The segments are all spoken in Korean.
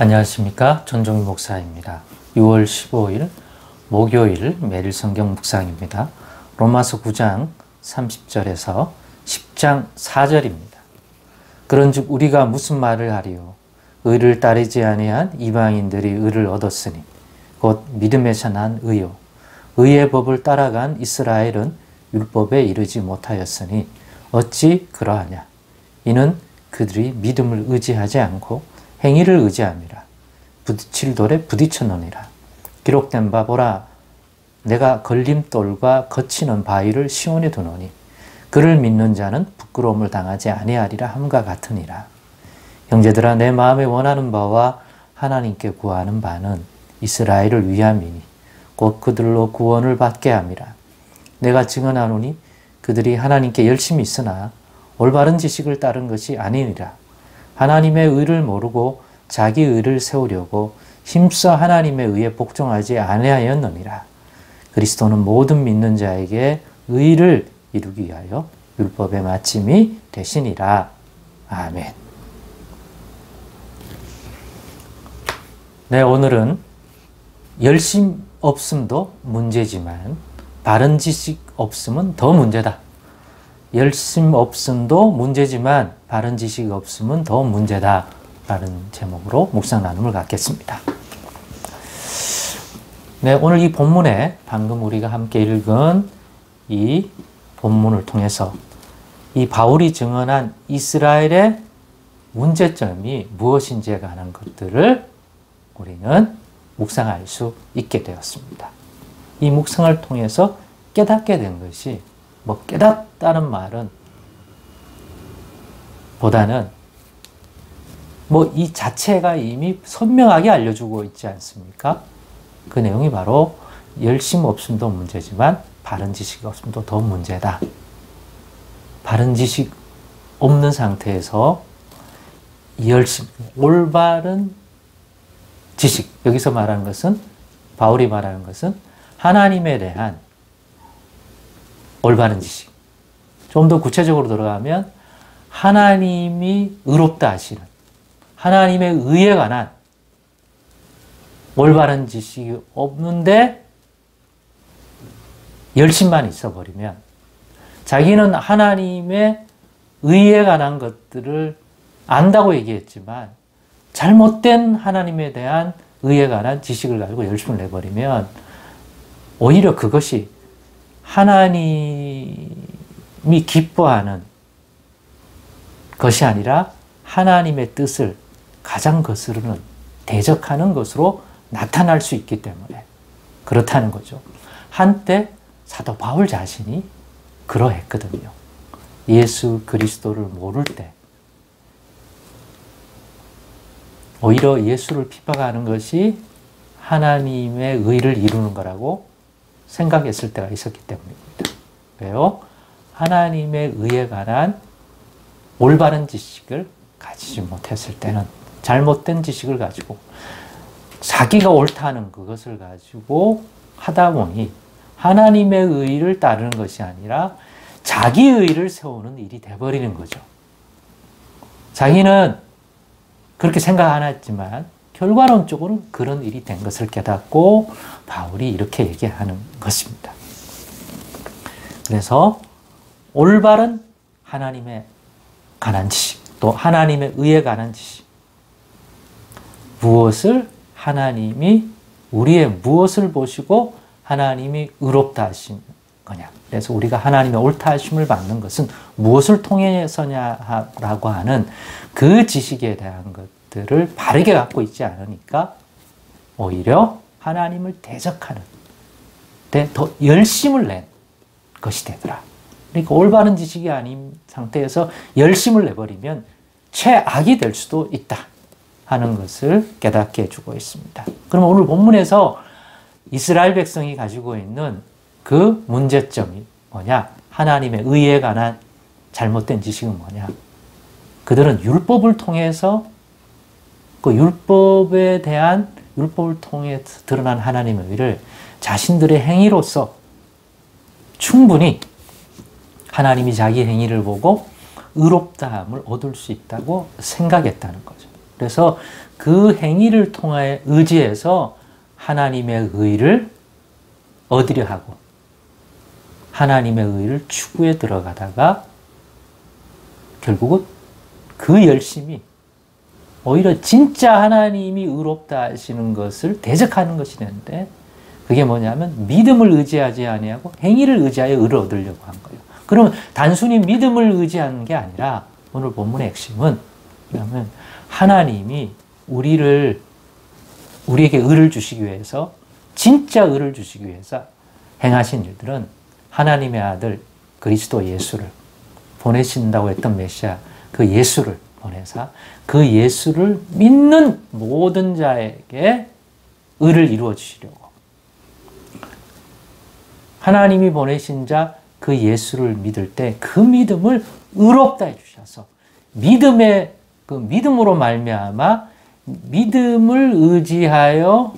안녕하십니까. 전종희 목사입니다. 6월 15일 목요일 매일 성경 묵상입니다. 로마서 9장 30절에서 10장 4절입니다. 그런즉 우리가 무슨 말을 하리요? 의를 따르지 아니한 이방인들이 의를 얻었으니 곧 믿음에서 난 의요. 의의 법을 따라간 이스라엘은 율법에 이르지 못하였으니 어찌 그러하냐? 이는 그들이 믿음을 의지하지 않고 행위를 의지함이라. 부딪힐 돌에 부딪혔느니라. 기록된 바 보라, 내가 걸림돌과 거치는 바위를 시온에 두노니 그를 믿는 자는 부끄러움을 당하지 아니하리라 함과 같으니라. 형제들아, 내 마음에 원하는 바와 하나님께 구하는 바는 이스라엘을 위함이니 곧 그들로 구원을 받게 함이라. 내가 증언하노니 그들이 하나님께 열심히 있으나 올바른 지식을 따른 것이 아니니라. 하나님의 의를 모르고 자기 의를 세우려고 힘써 하나님의 의에 복종하지 아니하였느니라. 그리스도는 모든 믿는 자에게 의를 이루기 위하여 율법의 마침이 되시니라. 아멘. 네, 오늘은 열심 없음도 문제지만 바른 지식 없음은 더 문제다. 열심 없음도 문제지만 바른 지식 없음은 더 문제다 라는 제목으로 묵상 나눔을 갖겠습니다. 네, 오늘 이 본문에 방금 우리가 함께 읽은 이 본문을 통해서 이 바울이 증언한 이스라엘의 문제점이 무엇인지에 관한 것들을 우리는 묵상할 수 있게 되었습니다. 이 묵상을 통해서 깨닫게 된 것이 깨닫다는 말은 보다는 이 자체가 이미 선명하게 알려주고 있지 않습니까? 그 내용이 바로 열심 없음도 문제지만 바른 지식 없음도 더 문제다. 바른 지식 없는 상태에서 열심, 올바른 지식, 여기서 말하는 것은, 바울이 말하는 것은 하나님에 대한 올바른 지식. 좀 더 구체적으로 들어가면 하나님이 의롭다 하시는 하나님의 의에 관한 올바른 지식이 없는데 열심만 있어버리면 자기는 하나님의 의에 관한 것들을 안다고 얘기했지만 잘못된 하나님에 대한 의에 관한 지식을 가지고 열심을 내버리면 오히려 그것이 하나님이 기뻐하는 것이 아니라 하나님의 뜻을 가장 거스르는, 대적하는 것으로 나타날 수 있기 때문에 그렇다는 거죠. 한때 사도 바울 자신이 그러했거든요. 예수 그리스도를 모를 때 오히려 예수를 핍박하는 것이 하나님의 의를 이루는 거라고 생각했을 때가 있었기 때문입니다. 왜요? 하나님의 의에 관한 올바른 지식을 가지지 못했을 때는 잘못된 지식을 가지고 자기가 옳다는 그것을 가지고 하다 보니 하나님의 의를 따르는 것이 아니라 자기 의를 세우는 일이 돼버리는 거죠. 자기는 그렇게 생각 안 했지만 결과론적으로는 그런 일이 된 것을 깨닫고 바울이 이렇게 얘기하는 것입니다. 그래서 올바른 하나님에 관한 지식, 또 하나님의 의에 관한 지식. 무엇을 하나님이 우리의 무엇을 보시고 하나님이 의롭다 하신 거냐. 그래서 우리가 하나님의 옳다 하심을 받는 것은 무엇을 통해서냐라고 하는 그 지식에 대한 것들을 바르게 갖고 있지 않으니까 오히려 하나님을 대적하는 데 더 열심을 낸 것이 되더라. 그러니까 올바른 지식이 아닌 상태에서 열심을 내버리면 최악이 될 수도 있다 하는 것을 깨닫게 해주고 있습니다. 그럼 오늘 본문에서 이스라엘 백성이 가지고 있는 그 문제점이 뭐냐? 하나님의 의에 관한 잘못된 지식은 뭐냐? 그들은 율법을 통해서 그 율법에 대한 율법을 통해 드러난 하나님의 의를 자신들의 행위로서 충분히 하나님이 자기 행위를 보고 의롭다함을 얻을 수 있다고 생각했다는 거죠. 그래서 그 행위를 통해 의지해서 하나님의 의를 얻으려 하고 하나님의 의를 추구해 들어가다가 결국은 그 열심이 오히려 진짜 하나님이 의롭다 하시는 것을 대적하는 것이 되는데 그게 뭐냐면 믿음을 의지하지 아니하고 행위를 의지하여 의를 얻으려고 한 거예요. 그러면 단순히 믿음을 의지하는 게 아니라 오늘 본문의 핵심은 뭐냐면 하나님이 우리에게 의를 주시기 위해서 진짜 의를 주시기 위해서 행하신 일들은 하나님의 아들 그리스도 예수를 보내신다고 했던 메시아 그 예수를 보내사 그 예수를 믿는 모든 자에게 의를 이루어 주시려고 하나님이 보내신 자 그 예수를 믿을 때 그 믿음을 의롭다 해 주셔서 믿음으로 말미암아 믿음을 의지하여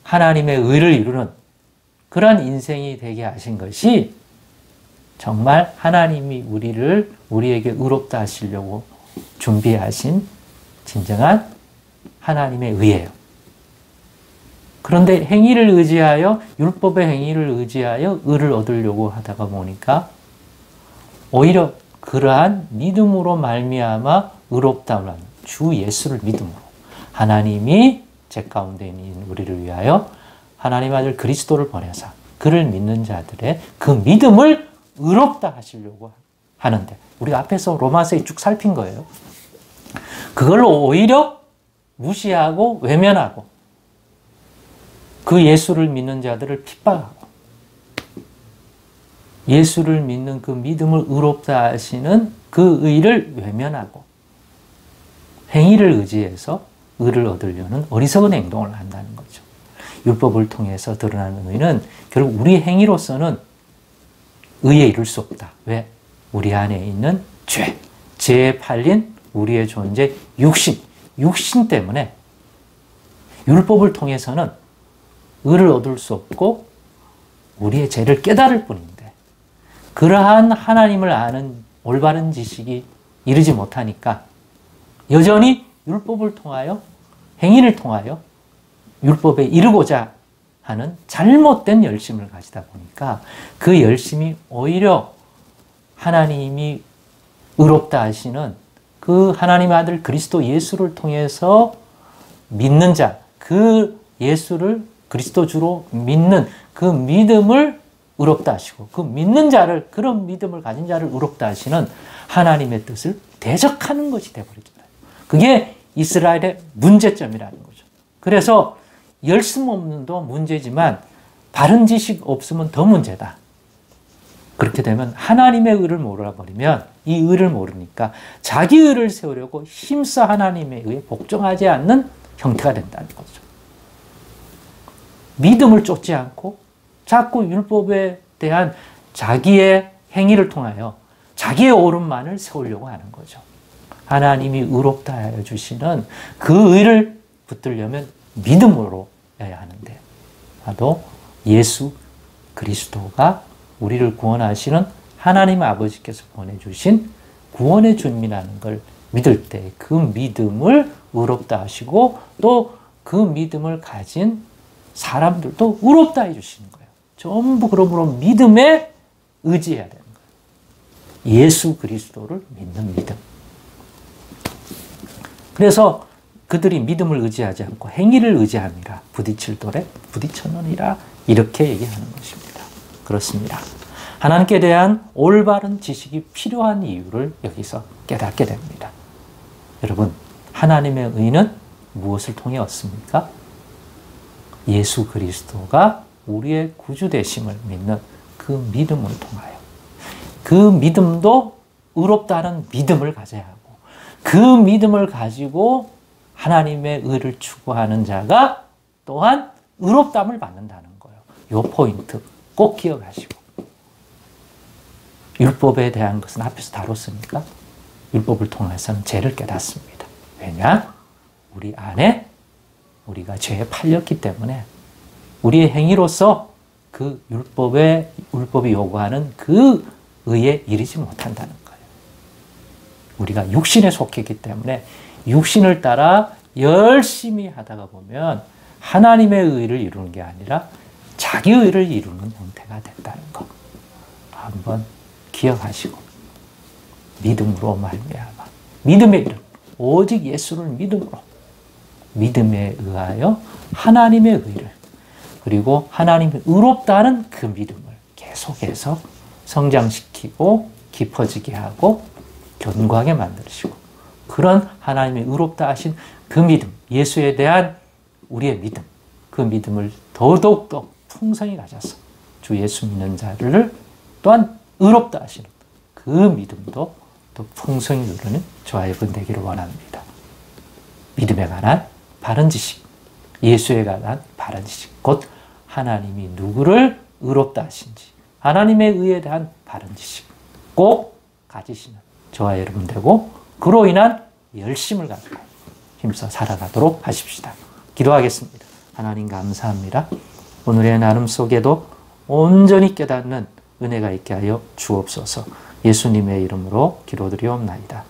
하나님의 의를 이루는 그러한 인생이 되게 하신 것이 정말 하나님이 우리에게 의롭다 하시려고 준비하신 진정한 하나님의 의예요. 그런데 행위를 의지하여 율법의 행위를 의지하여 의를 얻으려고 하다가 보니까 오히려 그러한 믿음으로 말미암아 의롭다는 주 예수를 믿음으로 하나님이 제 가운데 있는 우리를 위하여 하나님 아들 그리스도를 보내사 그를 믿는 자들의 그 믿음을 의롭다 하시려고 하는데 우리가 앞에서 로마서에 쭉 살핀 거예요. 그걸 오히려 무시하고 외면하고 그 예수를 믿는 자들을 핍박하고 예수를 믿는 그 믿음을 의롭다 하시는 그 의를 외면하고 행위를 의지해서 의를 얻으려는 어리석은 행동을 한다는 거죠. 율법을 통해서 드러나는 의는 결국 우리 행위로서는 의에 이룰 수 없다. 왜? 우리 안에 있는 죄에 팔린 우리의 존재 육신 때문에 율법을 통해서는 의를 얻을 수 없고 우리의 죄를 깨달을 뿐인데 그러한 하나님을 아는 올바른 지식이 이르지 못하니까 여전히 율법을 통하여 행위를 통하여 율법에 이르고자 하는 잘못된 열심을 가지다 보니까 그 열심이 오히려 하나님이 의롭다 하시는 그 하나님의 아들 그리스도 예수를 통해서 믿는 자, 그 예수를 그리스도 주로 믿는 그 믿음을 의롭다 하시고 그 믿는 자를 그런 믿음을 가진 자를 의롭다 하시는 하나님의 뜻을 대적하는 것이 되어버리잖아요. 그게 이스라엘의 문제점이라는 거죠. 그래서 열심 없는도 문제지만 바른 지식 없으면 더 문제다. 그렇게 되면 하나님의 의를 몰라버리면 이 의를 모르니까 자기 의를 세우려고 힘써 하나님의 의에 복종하지 않는 형태가 된다는 거죠. 믿음을 쫓지 않고 자꾸 율법에 대한 자기의 행위를 통하여 자기의 옳음만을 세우려고 하는 거죠. 하나님이 의롭다 하여 주시는 그 의를 붙들려면 믿음으로 해야 하는데 바로 예수 그리스도가 우리를 구원하시는 하나님 아버지께서 보내주신 구원의 주님이라는 걸 믿을 때 그 믿음을 의롭다 하시고 또 그 믿음을 가진 사람들도 의롭다 해주시는 거예요. 전부 그러므로 믿음에 의지해야 되는 거예요. 예수 그리스도를 믿는 믿음. 그래서 그들이 믿음을 의지하지 않고 행위를 의지함이라 부딪힐 돌에 부딪혔느니라 이렇게 얘기하는 것입니다. 그렇습니다. 하나님께 대한 올바른 지식이 필요한 이유를 여기서 깨닫게 됩니다. 여러분, 하나님의 의는 무엇을 통해 얻습니까? 예수 그리스도가 우리의 구주 되심을 믿는 그 믿음을 통하여 그 믿음도 의롭다는 믿음을 가져야 하고 그 믿음을 가지고 하나님의 의를 추구하는 자가 또한 의롭담을 받는다는 거예요. 이 포인트 꼭 기억하시고 율법에 대한 것은 앞에서 다뤘으니까 율법을 통해서는 죄를 깨닫습니다. 왜냐? 우리 안에 우리가 죄에 팔렸기 때문에 우리의 행위로서 그 율법이 요구하는 그 의에 이르지 못한다는 거예요. 우리가 육신에 속했기 때문에 육신을 따라 열심히 하다가 보면 하나님의 의를 이루는 게 아니라 자기 의를 이루는 형태가 됐다는 거 한번 기억하시고 믿음으로 말미암아 믿음의 이름 오직 예수를 믿음으로 믿음에 의하여 하나님의 의를 그리고 하나님의 의롭다는 그 믿음을 계속해서 성장시키고 깊어지게 하고 견고하게 만드시고 그런 하나님의 의롭다 하신 그 믿음 예수에 대한 우리의 믿음 그 믿음을 더더욱더 풍성히 가져서 주 예수 믿는 자를 또한 의롭다 하시는 그 믿음도 또 풍성히 누르는 저와 여러분 되기를 원합니다. 믿음에 관한 바른 지식, 예수에 관한 바른 지식, 곧 하나님이 누구를 의롭다 하신지 하나님의 의에 대한 바른 지식 꼭 가지시는 저와 여러분 되고 그로 인한 열심을 가지고 힘써 살아가도록 하십시다. 기도하겠습니다. 하나님 감사합니다. 오늘의 나눔 속에도 온전히 깨닫는 은혜가 있게 하여 주옵소서. 예수님의 이름으로 기도드리옵나이다.